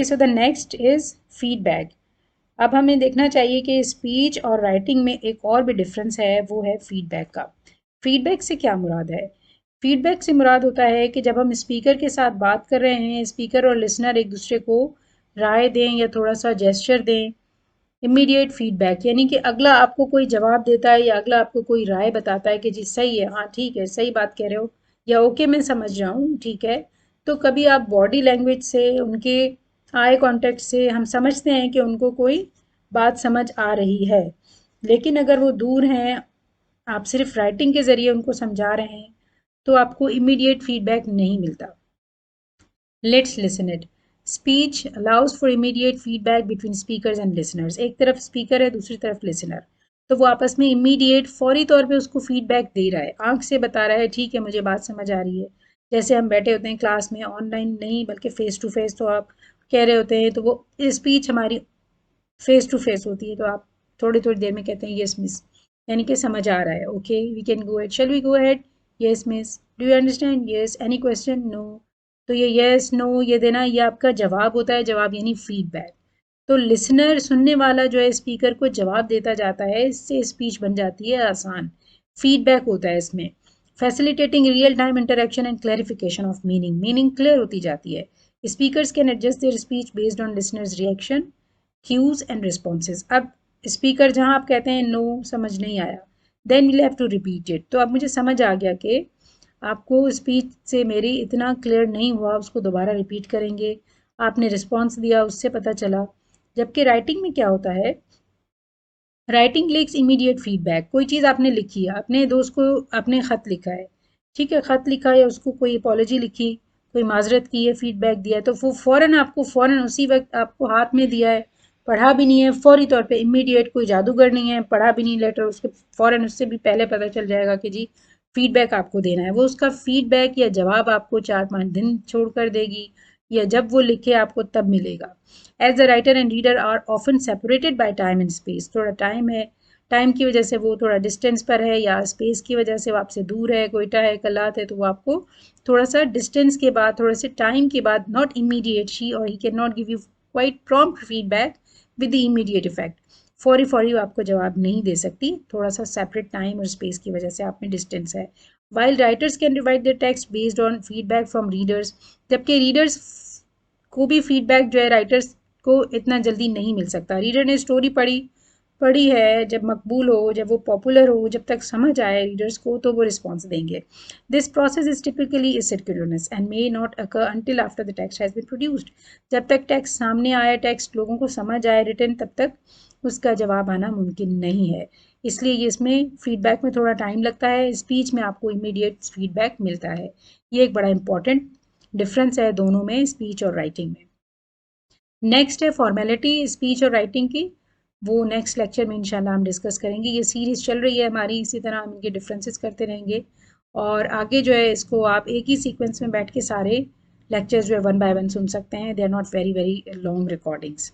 Okay, so the next is feedback. अब हमें देखना चाहिए कि स्पीच और राइटिंग में एक और भी डिफरेंस है, वो है फीडबैक का। फीडबैक से क्या मुराद है? फीडबैक से मुराद होता है कि जब हम स्पीकर के साथ बात कर रहे हैं, स्पीकर और लिसनर एक दूसरे को राय दें या थोड़ा सा जेस्चर दें। इमीडिएट फीडबैक यानी कि अगला आपको कोई जवाब देता है या अगला आपको कोई राय बताता है कि जी सही है, हाँ ठीक है, सही बात कह रहे हो, या ओके मैं समझ रहा हूँ, ठीक है। तो कभी आप बॉडी लैंग्वेज से, उनके आई कांटेक्ट से हम समझते हैं कि उनको कोई बात समझ आ रही है। लेकिन अगर वो दूर हैं, आप सिर्फ राइटिंग के ज़रिए उनको समझा रहे हैं, तो आपको इमीडिएट फीडबैक नहीं मिलता। Let's listen it. Speech allows for immediate feedback between speakers and listeners. एक तरफ स्पीकर है, दूसरी तरफ लिसनर, तो वो आपस में इमीडिएट फौरी तौर पे उसको फीडबैक दे रहा है, आंख से बता रहा है ठीक है मुझे बात समझ आ रही है। जैसे हम बैठे होते हैं क्लास में, ऑनलाइन नहीं बल्कि फेस टू फेस, तो आप कह रहे होते हैं तो वो स्पीच हमारी फेस टू फेस होती है, तो आप थोड़ी थोड़ी देर में कहते हैं यस मिस, यानी कि समझ आ रहा है, okay we can go head, shall we go head, yes miss, do you understand, yes, any question, no. तो ये यस नो ये देना, ये आपका जवाब होता है, जवाब यानी फीडबैक। तो लिसनर, सुनने वाला जो है स्पीकर को जवाब देता जाता है, इससे स्पीच बन जाती है आसान। फीडबैक होता है इसमें, facilitating real time interaction and clarification of meaning, meaning clear होती जाती है। Speakers can adjust their speech based on listeners reaction, cues and responses. अब स्पीकर जहां आप कहते हैं नो समझ नहीं आया, then we'll have to repeat it, तो अब मुझे समझ आ गया कि आपको स्पीच से मेरी इतना क्लियर नहीं हुआ, उसको दोबारा रिपीट करेंगे, आपने रिस्पॉन्स दिया उससे पता चला। जबकि राइटिंग में क्या होता है, राइटिंग लिक्स इमीडिएट फीडबैक। कोई चीज़ आपने लिखी है, अपने दोस्त को आपने ख़त लिखा है, ठीक है, ख़त लिखा या उसको कोई अपॉलोजी लिखी, कोई माजरत की है, फीडबैक दिया है, तो वो फ़ौरन आपको फ़ौरन उसी वक्त आपको हाथ में दिया है, पढ़ा भी नहीं है, फौरी तौर पे इमीडिएट, कोई जादूगर नहीं है, पढ़ा भी नहीं लेटर, उसके फ़ौरन उससे भी पहले पता चल जाएगा कि जी फीडबैक आपको देना है। वो उसका फीडबैक या जवाब आपको 4-5 दिन छोड़ कर देगी, या जब वो लिखे आपको तब मिलेगा। As the writer and reader are often separated by time and space, थोड़ा टाइम है, टाइम की वजह से वो थोड़ा डिस्टेंस पर है, या स्पेस की वजह से वो आपसे दूर है, कोयटा है, कलात है, तो वो आपको थोड़ा सा डिस्टेंस के बाद, थोड़े से टाइम के बाद, नॉट इमीडिएट, शी और he can not give you quite prompt feedback with the immediate effect. फौरी फौरी आपको जवाब नहीं दे सकती, थोड़ा सा सेपरेट टाइम और स्पेस की वजह से आप में डिस्टेंस है। While writers can divide the text based on feedback from readers, जबकि रीडर्स को भी फीडबैक जो है राइटर्स को इतना जल्दी नहीं मिल सकता। रीडर ने स्टोरी पढ़ी पढ़ी है, जब मकबूल हो, जब वो पॉपुलर हो, जब तक समझ आए रीडर्स को, तो वो रिस्पॉन्स देंगे। This process is typically asynchronous and may not occur until after the text has been produced. जब तक टेक्स्ट सामने आए, टेक्स्ट लोगों को समझ आए रिटन, तब तक उसका जवाब आना मुमकिन नहीं है। इसलिए ये इसमें फीडबैक में थोड़ा टाइम लगता है, स्पीच में आपको इमीडिएट फीडबैक मिलता है। ये एक बड़ा इंपॉर्टेंट डिफरेंस है दोनों में, स्पीच और राइटिंग में। नेक्स्ट है फॉर्मेलिटी स्पीच और राइटिंग की, वो नेक्स्ट लेक्चर में इंशाल्लाह हम डिस्कस करेंगे। ये सीरीज़ चल रही है हमारी, इसी तरह हम इनके डिफरेंसेस करते रहेंगे, और आगे जो है इसको आप एक ही सीक्वेंस में बैठ के सारे लेक्चर्स जो है 1 बाय 1 सुन सकते हैं। They are not very very long recordings.